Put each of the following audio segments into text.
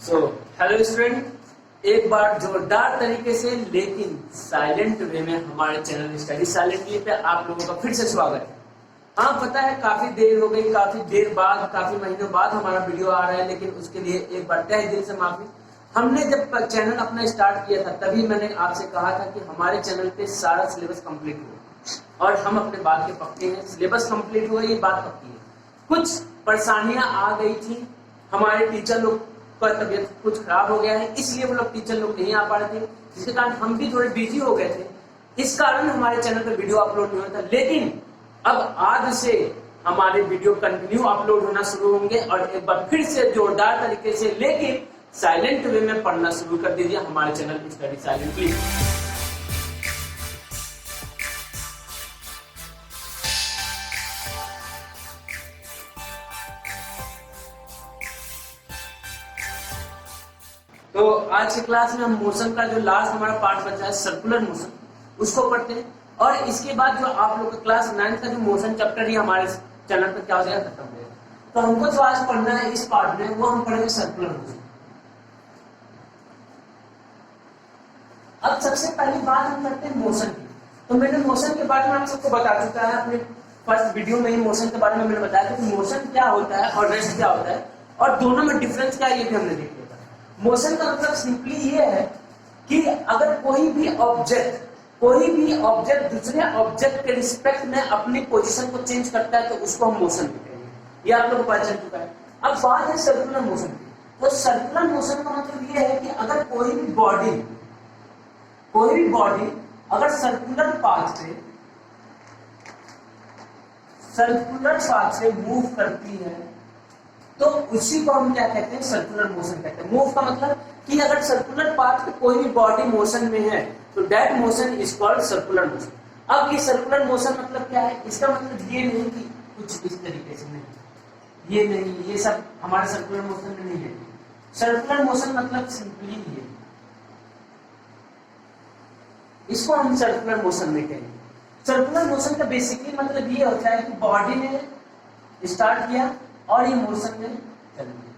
So hello student, एक बार जोरदार तरीके से लेकिन साइलेंट वे में हमारे चैनल स्टडी साइलेंटली पे आप लोगों का फिर से स्वागत है। हाँ, पता है काफी देर हो गई, काफी देर बाद, काफी महीनों बाद हमारा वीडियो आ रहा है, लेकिन उसके लिए एक बार तहे दिल से माफी। हमने जब चैनल अपना स्टार्ट किया था तभी मैंने आपसे कहा था कि हमारे चैनल पे सारा सिलेबस कंप्लीट हुआ और हम अपने बात के पक्के हैं। सिलेबस कंप्लीट हुआ, ये बात पक्की है। कुछ परेशानियां आ गई थी, हमारे टीचर लोग का तबियत कुछ खराब हो गया है, इसलिए वो लोग टीचर लोग नहीं आ पा रहे थे, जिसके कारण हम भी थोड़े बिजी हो गए थे। इस कारण हमारे चैनल पर वीडियो अपलोड नहीं होता, लेकिन अब आज से हमारे वीडियो कंटिन्यू अपलोड होना शुरू होंगे और एक बार फिर से जोरदार तरीके से लेकिन साइलेंट वे में पढ़ना शुरू कर दीजिए हमारे चैनल स्टडी साइलेंटली। तो आज की क्लास में हम मोशन का जो लास्ट हमारा पार्ट बचा है सर्कुलर मोशन, उसको पढ़ते हैं और इसके बाद जो आप लोग का क्लास 9 का जो मोशन चैप्टर ही हमारे चैनल पर क्या हो जाएगा, खत्म हो जाएगा। तो हमको जो आज पढ़ना है इस पार्ट में वो हम पढ़ेंगे सर्कुलर मोशन। अब सबसे पहली बात हम करते हैं मोशन की। तो मैंने मोशन के बारे में आप सबको बता चुका है, अपने फर्स्ट वीडियो में ही मोशन के बारे में मैंने बताया कि मोशन क्या होता है और रेस्ट क्या होता है और दोनों में डिफरेंस क्या है, ये भी हमने देख लिया। मोशन का मतलब सिंपली ये है कि अगर कोई भी ऑब्जेक्ट दूसरे ऑब्जेक्ट के रिस्पेक्ट में अपनी पोजीशन को चेंज करता है तो उसको हम मोशन कहते हैं। ये आप लोगों को पता चल चुका है। अब बात है सर्कुलर मोशन की। तो सर्कुलर मोशन का मतलब ये है कि अगर कोई भी बॉडी अगर सर्कुलर पाथ से मूव करती है तो उसी को हम क्या कहते हैं, सर्कुलर मोशन कहते हैं। मूव का मतलब कि अगर सर्कुलर पाथ पे कोई भी बॉडी मोशन में है तो that motion is called circular motion. अब ये सर्कुलर मोशन मतलब क्या है, इसका मतलब ये नहीं कि कुछ इस तरीके से नहीं, ये नहीं, ये सब हमारे सर्कुलर मोशन में नहीं है। सर्कुलर मोशन मतलब सिंपली ये, इसको हम सर्कुलर मोशन में कहेंगे। सर्कुलर मोशन का बेसिकली मतलब ये होता है कि बॉडी ने स्टार्ट किया और ये मोशन में चल गया।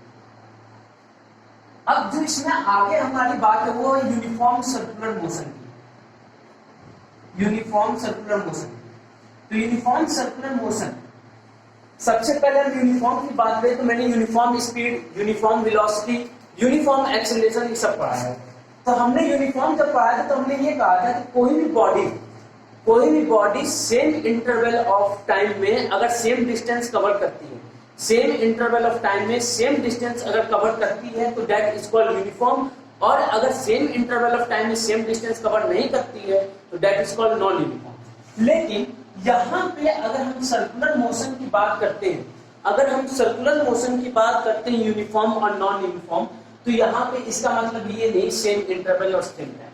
अब जो इसमें आगे हमारी बात है वो यूनिफॉर्म सर्कुलर मोशन की। यूनिफॉर्म सर्कुलर मोशन, तो यूनिफॉर्म सर्कुलर मोशन, सबसे पहले हम यूनिफॉर्म की बात करें तो मैंने uniform speed, uniform velocity, uniform acceleration ये सब पढ़ा है। तो हमने यूनिफॉर्म जब पढ़ा था तो हमने ये कहा था कि कोई भी body same interval of time में अगर सेम डिस्टेंस कवर करती है, सेम इंटरवल ऑफ टाइम में सेम डिस्टेंस अगर कवर करती है तो दैट इज कॉल्ड यूनिफॉर्म, और अगर सेम इंटरवल ऑफ टाइम में सेम डिस्टेंस कवर नहीं करती है तो that is called non uniform. लेकिन यहाँ पे अगर हम सर्कुलर मोशन की बात करते हैं, यूनिफॉर्म और नॉन यूनिफॉर्म, तो यहाँ पे इसका मतलब ये नहीं सेम इंटरवल और सेम टाइम।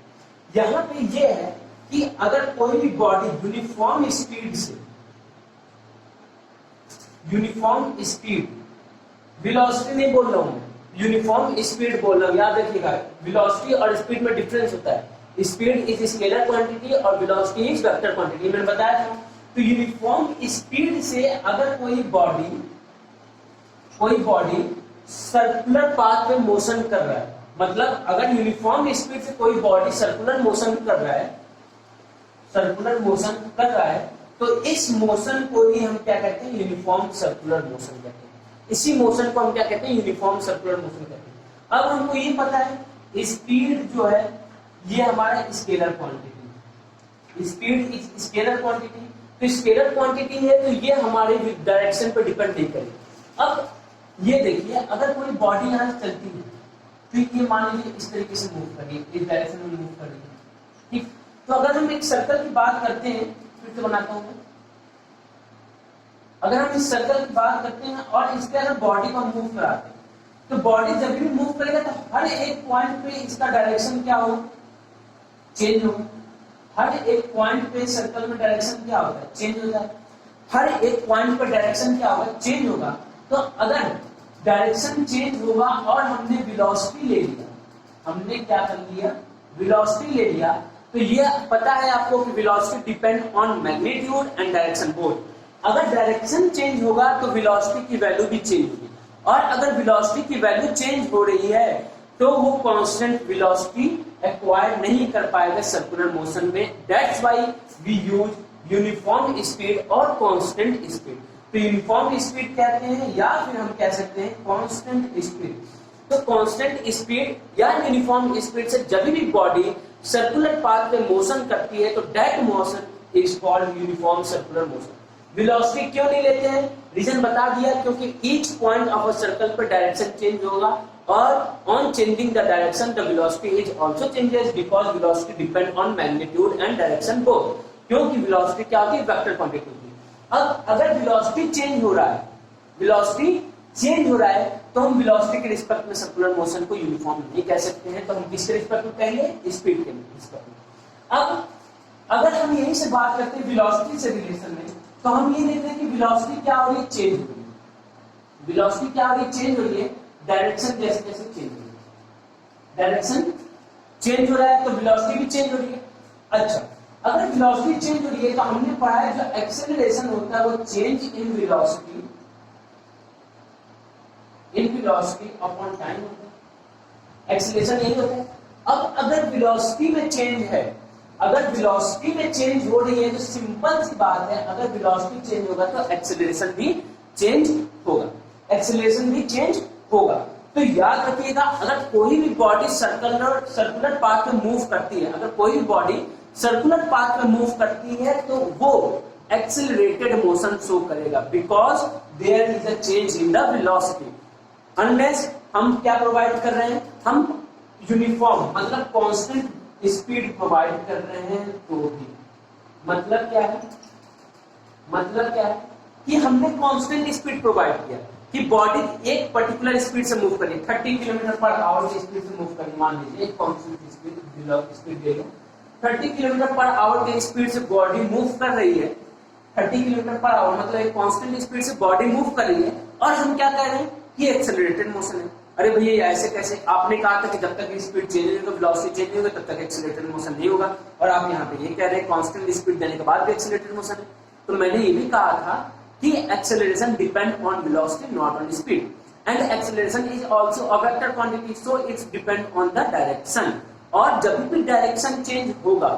यहाँ पे ये है कि अगर कोई भी बॉडी यूनिफॉर्म स्पीड, वेलोसिटी नहीं बोल रहा हूं, यूनिफॉर्म स्पीड बोल रहा हूं। याद रखिएगा, वेलोसिटी और स्पीड में डिफरेंस होता है। स्पीड इज स्केलर क्वांटिटी और वेलोसिटी इज वेक्टर क्वांटिटी, मैंने बताया था। तो यूनिफॉर्म स्पीड से अगर कोई बॉडी सर्कुलर पाथ पे मोशन कर रहा है, मतलब अगर यूनिफॉर्म स्पीड से कोई बॉडी सर्कुलर मोशन कर रहा है तो इस मोशन को ही हम क्या कहते हैं, यूनिफॉर्म सर्कुलर मोशन कहते हैं। इसी मोशन को हम क्या कहते हैं, यूनिफॉर्म सर्कुलर मोशन कहते हैं। अब हमको ये पता है स्पीड जो है ये हमारा scalar quantity, speed is scalar quantity. तो स्केलर क्वांटिटी है तो ये हमारे डायरेक्शन पर डिपेंड नहीं करेगी। अब ये देखिए, अगर कोई बॉडी यहाँ चलती है तो ये मान लीजिए इस तरीके से मूव कर रही है, इस डायरेक्शन में मूव कर रही है, ठीक। तो अगर हम एक सर्कल की बात करते हैं, फिर से बनाता हूं, अगर हम इस सर्कल की बात करते हैं और इस पे अगर बॉडी को मूव कराते हैं तो बॉडी जब भी मूव करेगा तो हर एक पॉइंट पे इसका डायरेक्शन क्या हो, चेंज हो। हर एक पॉइंट पे सर्कल में डायरेक्शन क्या होता है, चेंज होता है। हर एक पॉइंट पे डायरेक्शन क्या होगा, चेंज होगा। तो अगर डायरेक्शन चेंज होगा और हमने वेलोसिटी ले लिया, हमने क्या कर लिया, वेलोसिटी ले लिया, तो ये पता है आपको कि velocity depend on magnitude and direction both. अगर डायरेक्शन चेंज होगा तो वेलोसिटी की वैल्यू भी चेंज होगी, और अगर वेलोसिटी की वैल्यू चेंज हो रही है तो वो कांस्टेंट वेलोसिटी एक्वायर नहीं कर पाएगा सर्कुलर मोशन में। That's why we use uniform speed और कांस्टेंट स्पीड। तो यूनिफॉर्म स्पीड कहते हैं या फिर हम कह सकते हैं कांस्टेंट स्पीड। तो कांस्टेंट स्पीड या यूनिफॉर्म स्पीड से जब भी बॉडी सर्कुलर पाथ में मोशन करती है तो that motion is called uniform circular motion. Velocity क्यों नहीं लेते हैं, रीजन बता दिया, क्योंकि each point of a circle पर डायरेक्शन चेंज होगा और on changing the direction the velocity is also changes because velocity depend on magnitude and direction both. क्योंकि वेलोसिटी क्या होती है, वेक्टर क्वांटिटी होती है। अब अगर वेलोसिटी चेंज हो रहा है, वेलोसिटी चेंज हो रहा है तो हम वेलोसिटी के रिस्पेक्ट में सर्कुलर मोशन को यूनिफॉर्म नहीं कह सकते हैं, तो हम किसके रिस्पेक्ट में कहेंगे, स्पीड के रिस्पेक्ट में। अब अगर हम यहीं से बात करते हैं वेलोसिटी से रिलेशन में, तो हम ये देखते हैं कि वेलोसिटी क्या हो रही है, चेंज हो रही है। वेलोसिटी क्या हो रही है, चेंज हो रही है। डायरेक्शन जैसे जैसे चेंज हो रही है, डायरेक्शन चेंज हो रहा है तो वेलोसिटी भी चेंज हो रही है। अच्छा, अगर वेलोसिटी चेंज हो रही है तो हमने पढ़ा है जो एक्सेलरेशन होता है वो change in velocity upon time होता है। एक्सेलरेशन यही होता है। अब अगर वेलोसिटी में चेंज है, अगर वेलोसिटी में चेंज हो रही है तो सिंपल सी बात है, अगर वेलोसिटी चेंज होगा तो एक्सेलरेशन भी चेंज होगा, एक्सेलरेशन भी चेंज होगा। तो याद रखिएगा, अगर कोई भी बॉडी सर्कुलर पाथ में मूव करती है, अगर कोई भी बॉडी सर्कुलर पाथ में मूव करती है तो वो एक्सेलरेटेड मोशन शो करेगा because there is a change in the velocity. Unless हम क्या प्रोवाइड कर रहे हैं, हम यूनिफॉर्म मतलब कांस्टेंट स्पीड प्रोवाइड कर रहे हैं तो भी मतलब क्या है, मतलब क्या है कि हमने कांस्टेंट स्पीड प्रोवाइड किया कि बॉडी एक पर्टिकुलर स्पीड से मूव करी, 30 किलोमीटर पर आवर की स्पीड से मूव करी, मान लीजिए एक कांस्टेंट स्पीड ले लो, 30 किलोमीटर पर आवर की स्पीड से बॉडी मूव कर रही है, 30 किलोमीटर पर आवर मतलब एक कांस्टेंट स्पीड से बॉडी मूव कर रही है और हम क्या कह रहे हैं कि एक्सेलरेटेड मोशन है। अरे भैया ऐसे कैसे, आपने कहा था कि जब तक स्पीड चेंज नहीं होगा, वेलोसिटी चेंज नहीं होगा, तब तक एक्सेलरेटेड मोशन नहीं होगा, और आप यहाँ पे ये कह रहे हैं कांस्टेंट स्पीड देने के बाद भी एक्सेलरेटेड मोशन है। तो मैंने ये भी कहा था कि acceleration depend on velocity not on speed, and acceleration is also a vector quantity so it's depend on the direction. और जब भी डायरेक्शन चेंज होगा,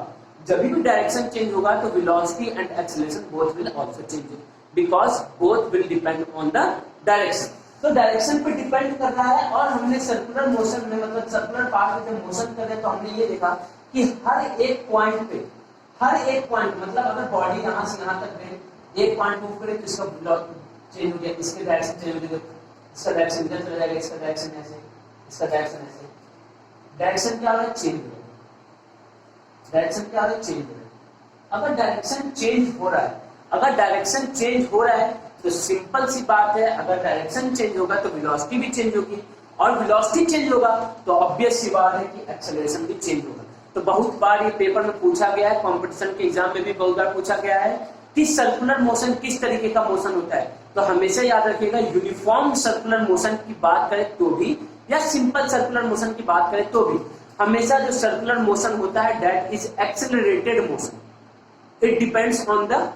जब भी डायरेक्शन चेंज होगा तो velocity and acceleration both will also change because both will depend on the direction. तो direction पे डिपेंड कर रहा है। और हमने सर्कुलर मोशन में मतलब सर्कुलर पाथ में जब मोशन कर रहे हैं तो हमने ये देखा कि हर एक पॉइंट पे, हर एक पॉइंट मतलब अगर बॉडी यहाँ से यहाँ तक गई, एक पॉइंट मूव करे तो इसका चेंज हो गया, इसके डायरेक्शन चेंज हो गया, इसका डायरेक्शन इधर चला जाएगा, इसका डायरेक्शन ऐसे, इसका डायरेक्शन ऐसे। डायरेक्शन क्या हो रहा है, चेंज हो रहा है। डायरेक्शन क्या हो रहा है, चेंज हो रहा है। अगर डायरेक्शन चेंज हो रहा है, अगर डायरेक्शन चेंज हो रहा है तो सिंपल सी बात है, अगर डायरेक्शन चेंज होगा तो वेलोसिटी भी चेंज होगी, और वेलोसिटी चेंज होगा तो ऑब्वियस सी बात है कि एक्सेलरेशन भी चेंज होगा। तो बहुत बार ये पेपर में पूछा गया है, कंपटीशन के एग्जाम में भी बहुत बार पूछा गया है कि सर्कुलर मोशन किस तरीके का मोशन होता है। तो हमेशा याद रखिएगा, यूनिफॉर्म सर्कुलर मोशन की बात करें तो भी या सिंपल सर्कुलर मोशन की बात करें तो भी हमेशा जो सर्कुलर मोशन होता है that is accelerated motion. It depends on the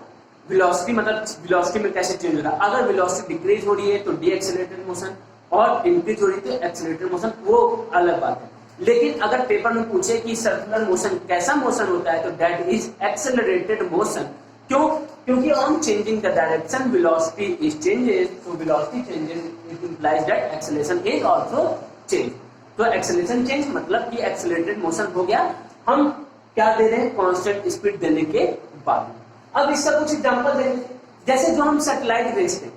velocity, मतलब वेलोसिटी में कैसे चेंज हो रहा है। अगर वेलोसिटी डिक्रीज हो रही है तो डी एक्सेलरेटेड मोशन, और इंक्रीज हो रही है तो एक्सेलरेटेड मोशन, वो अलग बात है। लेकिन अगर पेपर में पूछे कि सर्कुलर मोशन कैसा मोशन होता है तो दैट इज एक्सेलरेटेड मोशन। क्यों? क्योंकि on changing the direction velocity is changes, so velocity changes it implies that acceleration is also change. तो एक्सेलरेशन चेंज मतलब कि एक्सेलरेटेड मोशन हो गया। हम क्या दे रहे हैं, कांस्टेंट स्पीड देने के बाद। अब इसका कुछ एग्जांपल देंगे, जैसे जो हम सैटेलाइट भेजते हैं,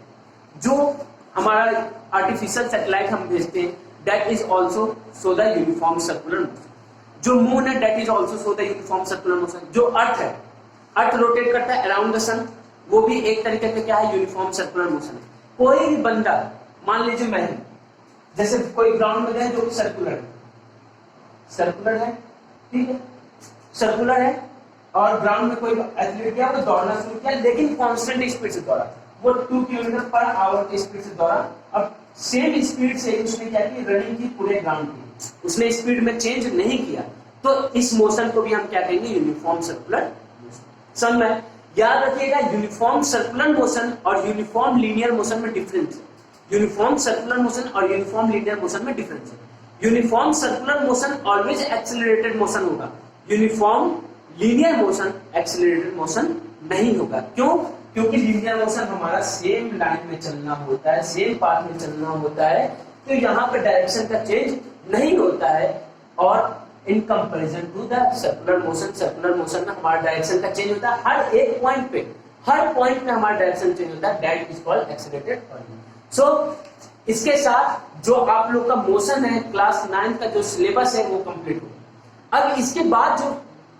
जो हमारा आर्टिफिशियल सैटेलाइट हम भेजते हैं that is also show the uniform circular motion. जो मून है that is also show the uniform circular motion. जो अर्थ है, अर्थ रोटेट करता है अराउंड द सन, वो भी एक तरीके का क्या है, यूनिफॉर्म सर्कुलर मोशन है। कोई भी बंदा, मान लीजिए मैं, जैसे कोई ग्राउंड में गए जो कि सर्कुलर है, सर्कुलर है, ठीक है, सर्कुलर है, और ग्राउंड में कोई एथलीट गया, वो दौड़ना शुरू किया लेकिन कांस्टेंट स्पीड से दौड़ा, वो 2 किलोमीटर पर आवर की स्पीड से दौड़ा। अब सेम स्पीड से उसने क्या की, रनिंग की पूरे ग्राउंड की, उसने स्पीड में चेंज नहीं किया, तो इस मोशन को भी हम क्या कहेंगे, यूनिफॉर्म सर्कुलर मोशन। समझ में? याद रखिएगा, यूनिफॉर्म सर्कुलर मोशन और यूनिफॉर्म लीनियर मोशन में डिफरेंस है। यूनिफॉर्म सर्कुलर मोशन और यूनिफॉर्म लीनियर मोशन में डिफरेंस है। Uniform circular motion always accelerated motion होगा, uniform linear motion accelerated motion नहीं होगा। क्यों? क्योंकि लीनियर मोशन हमारा सेम लाइन में चलना होता है, सेम पाथ में चलना होता है, तो यहाँ पे डायरेक्शन का चेंज नहीं होता है। और in comparison to the circular motion में हमारा डायरेक्शन का चेंज होता है हर एक पॉइंट पे, हर पॉइंट में हमारा डायरेक्शन चेंज होता है, that is called accelerated turning. So इसके साथ जो आप लोग का मोशन है क्लास 9 का जो सिलेबस है वो कंप्लीट हो। अब इसके बाद जो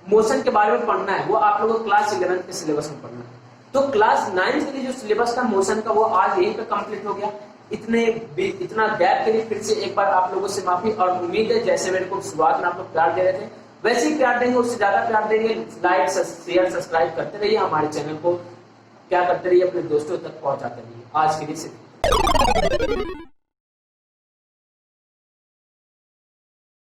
मोशन के बारे में पढ़ना है वो आप लोगों को क्लास 11 के सिलेबस में पढ़ना है। तो क्लास 9 के लिए जो सिलेबस था मोशन का वो आज यहीं पे कंप्लीट हो गया। इतना गैप के लिए फिर से एक बार आप लोगों से माफी, और उम्मीद है जैसे मेरे को शुरुआत में आप लोग प्यार दे रहे थे वैसे ही प्यार देंगे, उससे ज्यादा प्यार देंगे। लाइक शेयर सब्सक्राइब करते रहिए, हमारे चैनल को क्या करते रहिए, अपने दोस्तों तक पहुंचाते रहिए। आज के लिए सिर्फ